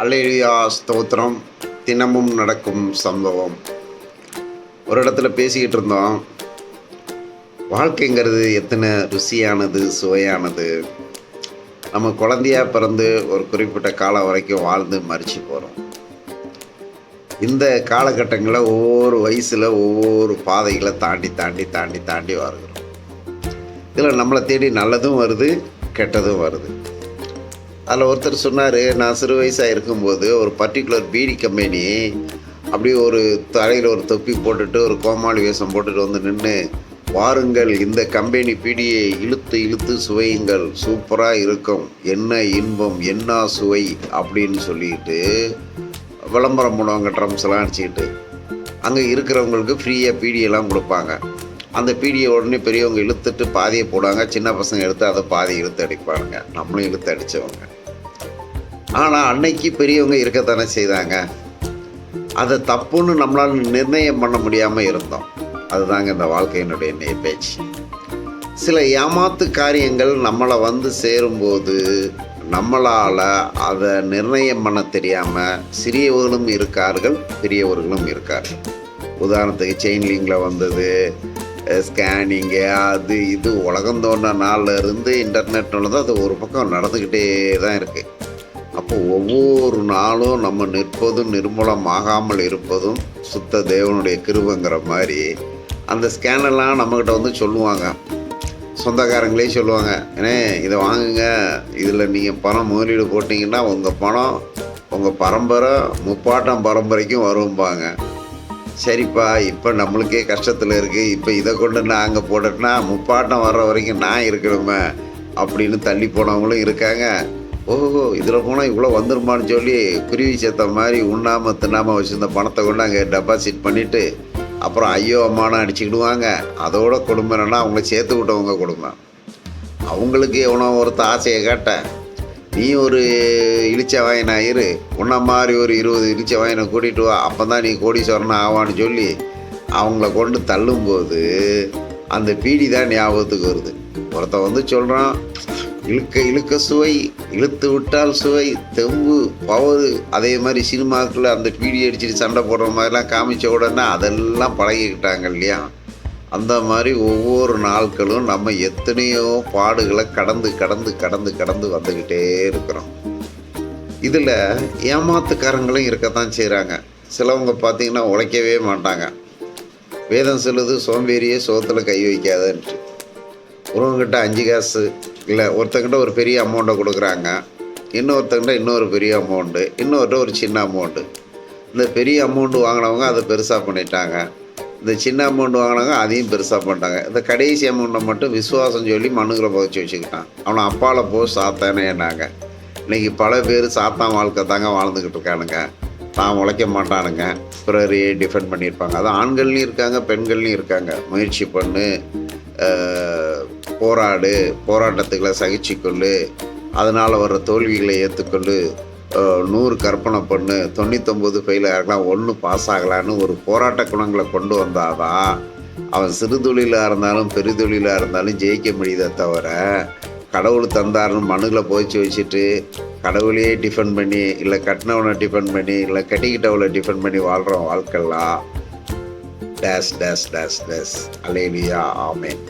அல்லேலூயா ஸ்தோத்திரம். தினமும் நடக்கும் சம்பவம். ஒரு இடத்துல பேசிக்கிட்டு இருந்தோம். வாழ்க்கைங்கிறது எத்தனை ருசியானது, சுவையானது. நம்ம குழந்தையாக பிறந்து ஒரு குறிப்பிட்ட காலம் வரைக்கும் வாழ்ந்து மரிச்சு போகிறோம். இந்த காலகட்டங்களில் ஒவ்வொரு வயசில் ஒவ்வொரு பாதைகளை தாண்டி தாண்டி தாண்டி தாண்டி வருகிறோம். இதில் நம்மளை தேடி நல்லதும் வருது, கெட்டதும் வருது. அதில் ஒருத்தர் சொன்னார், நான் சிறு வயசாக இருக்கும்போது ஒரு பர்டிகுலர் பீடி கம்பெனி அப்படியே ஒரு தலையில் ஒரு தொப்பி போட்டுட்டு ஒரு கோமாளி வேஷம் போட்டுட்டு வந்து நின்று, வாருங்கள் இந்த கம்பெனி பீடியை இழுத்து இழுத்து சுவையுங்கள், சூப்பராக இருக்கும், என்ன இன்பம் என்ன சுவை அப்படின்னு சொல்லிட்டு விளம்பரம் பண்ணுவாங்க. ட்ரம்ஸ்லாம் அடிச்சுக்கிட்டு அங்கே இருக்கிறவங்களுக்கு ஃப்ரீயாக பீடியெல்லாம் கொடுப்பாங்க. அந்த பீடியை உடனே பெரியவங்க இழுத்துட்டு பாதியை போடுவாங்க, சின்ன பசங்க எடுத்து அதை பாதி இழுத்து அடிப்பாங்க. நம்மளும் இழுத்து அடித்தவங்க. ஆனால் அன்னைக்கு பெரியவங்க இருக்கத்தானே செய்தாங்க. அதை தப்புன்னு நம்மளால் நிர்ணயம் பண்ண முடியாமல் இருந்தோம். அதுதாங்க இந்த வாழ்க்கையினுடைய பேச்சு. சில ஏமாத்து காரியங்கள் நம்மளை வந்து சேரும்போது நம்மளால் அதை நிர்ணயம் பண்ண தெரியாமல் சிறியவர்களும் இருக்கார்கள், பெரியவர்களும் இருக்கார்கள். உதாரணத்துக்கு செயின் லிங்கில் வந்தது, ஸ்கேனிங்கு, அது இது உலகம் தோன்ற நாளில் இருந்து இன்டர்நெட்டில் தான் அது ஒரு பக்கம் நடந்துக்கிட்டே தான் இருக்குது. அப்போ ஒவ்வொரு நாளும் நம்ம நிற்பதும் நிர்மூலமாகாமல் இருப்பதும் சுத்த தேவனுடைய கிருபைங்கிற மாதிரி அந்த ஸ்கேனெல்லாம் நம்மக்கிட்ட வந்து சொல்லுவாங்க. சொந்தக்காரங்களே சொல்லுவாங்க, ஏன்னா இதை வாங்குங்க, இதில் நீங்கள் பணம் முதலீடு போட்டிங்கன்னா உங்கள் பணம் உங்கள் பரம்பரை முப்பாட்டம் பரம்பரைக்கும் வரும்பாங்க. சரிப்பா, இப்போ நம்மளுக்கே கஷ்டத்தில் இருக்குது, இப்போ இதை கொண்டு நான் அங்கே போட்டுட்டேன்னா முப்பாட்டம் வர்ற வரைக்கும் நான் இருக்கணுமே அப்படின்னு தள்ளி போனவங்களும் இருக்காங்க. ஓஹோ, இதில் போனால் இவ்வளோ வந்துருமான்னு சொல்லி குருவி சேர்த்த மாதிரி உண்ணாமல் தின்னாமல் வச்சுருந்த பணத்தை கொண்டு அங்கே டெபாசிட் பண்ணிவிட்டு அப்புறம் ஐயோ அம்மானா அடிச்சுக்கிடுவாங்க. அதோட கொடுமை என்னன்னா அவங்கள சேர்த்து விட்டவங்க கொடுமை. அவங்களுக்கு எவனோ ஒருத்த ஆசையை கேட்டேன், நீ ஒரு இளிச்ச வாயினாயிரு, உன்ன மாதிரி ஒரு 20 இளிச்ச வாயினை கூட்டிகிட்டு வா, அப்போ தான் நீ கோடீஸ்வரன் ஆவான்னு சொல்லி அவங்கள கொண்டு தள்ளும்போது அந்த பீடி தான் ஞாபகத்துக்கு வருது. ஒருத்த வந்து சொல்கிறான், இழுக்க இழுக்க சுவை, இழுத்து விட்டால் சுவை, தெம்பு, பவரு. அதே மாதிரி சினிமாக்களில் அந்த பீடி அடிச்சுட்டு சண்டை போடுற மாதிரிலாம் காமிச்ச உடனே அதெல்லாம் பழகிக்கிட்டாங்க இல்லையா? அந்த மாதிரி ஒவ்வொரு நாட்களும் நம்ம எத்தனையோ பாடுகளை கடந்து கடந்து கடந்து கடந்து வந்துக்கிட்டே இருக்கிறோம். இதில் ஏமாத்துக்காரங்களும் இருக்கத்தான் செய்கிறாங்க. சிலவங்க பார்த்திங்கன்னா உழைக்கவே மாட்டாங்க. வேதம் சொல்லுது, சோம்பேறியே சோத்தில் கை வைக்காதன்ட்டு. ஒருவங்கிட்ட 5 காசு இல்லை, ஒருத்தங்கிட்ட ஒரு பெரிய அமௌண்ட்டை கொடுக்குறாங்க, இன்னொருத்தங்கிட்ட இன்னொரு பெரிய அமௌண்ட்டு, இன்னொருத்த ஒரு சின்ன அமௌண்ட்டு. இந்த பெரிய அமௌண்ட்டு வாங்கினவங்க அதை பெருசாக பண்ணிட்டாங்க, இந்த சின்ன அமௌண்ட் வாங்கினவங்க அதையும் பெருசாக பண்ணிட்டாங்க. இந்த கடைசி அமௌண்ட்டை மட்டும் விசுவாசம் சொல்லி மண்ணுகளை புதைச்சி வச்சுக்கிட்டான். அவனை அப்பால் போய் சாத்தானே என்னாங்க. இன்றைக்கி பல பேர் சாத்தான் வாழ்க்கை தாங்க வாழ்ந்துக்கிட்டு இருக்கானுங்க. தான் உழைக்க மாட்டானுங்க, பிறரையே டிஃபெண்ட் பண்ணியிருப்பாங்க. அது ஆண்கள்லையும் இருக்காங்க, பெண்கள்லையும் இருக்காங்க. முயற்சி பண்ணு, போராடு, போராட்டத்துக்களை சகிச்சுக்கொள்ளு, அதனால் வர்ற தோல்விகளை ஏற்றுக்கொள்ளு, 100 கற்பனை பண்ணு, 99 ஃபெயில் ஆகலாம், 1 பாஸ் ஆகலான்னு ஒரு போராட்ட குணங்களை கொண்டு வந்தாதான் அவன் சிறு தொழிலாக இருந்தாலும் பெரு தொழிலாக இருந்தாலும் ஜெயிக்க முடியுதே தவிர, கடவுள் தந்தாருன்னு மனுகளை போய்ச்சி வச்சுட்டு கடவுளையே டிஃபெண்ட் பண்ணி, இல்லை கட்டினவனை டிஃபெண்ட் பண்ணி, இல்லை கட்டிக்கிட்டவளை டிஃபெண்ட் பண்ணி வாழ்கிறோம் வாழ்க்கைலாம் டேஸ் டேஸ் டேஸ் டேஸ். அல்லேலூயா, ஆமென்.